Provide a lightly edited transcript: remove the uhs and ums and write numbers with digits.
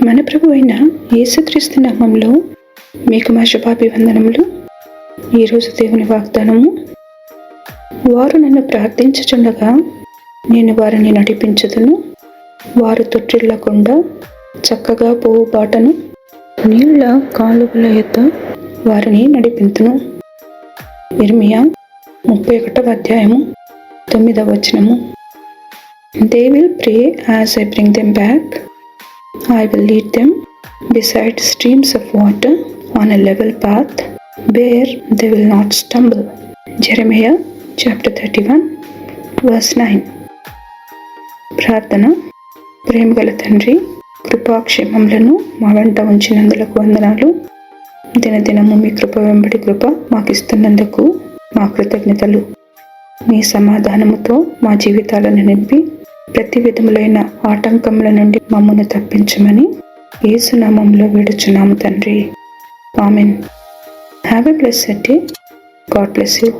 మన ప్రభు అయిన యేసుక్రీస్తు నామములో మీకు మా శుభాభివందనములు. ఈరోజు దేవుని వాగ్దానము, వారు నన్ను ప్రార్థించుచుండగా నేను వారిని నడిపించుదును. వారు తొట్టిల్లకుండా చక్కగా పోవు బాటను, నీళ్ల కాలువల యొద్ద వారిని నడిపింతును. ఇర్మియా 31వ అధ్యాయము 9వ వచనము. They will pray as I bring them back. I will lead them beside streams of water on a level path where they will not stumble. Jeremiah chapter 31 verse 9. ప్రార్థన. ప్రేమగల తండ్రి, కృపాక్షేమములను మా వెంట ఉంచినందులకు వందనాలు. దినదినము మీ కృప వెంబడి కృప మాకు ఇస్తున్నందుకు మా కృతజ్ఞతలు. మీ సమాధానముతో మా జీవితాలను నింపి ప్రతి విధములైన ఆటంకముల నుండి మమ్మల్ని తప్పించమని యేసు నామములో వేడుచున్నాము తండ్రి. Amen. Have a blessed day. God bless you.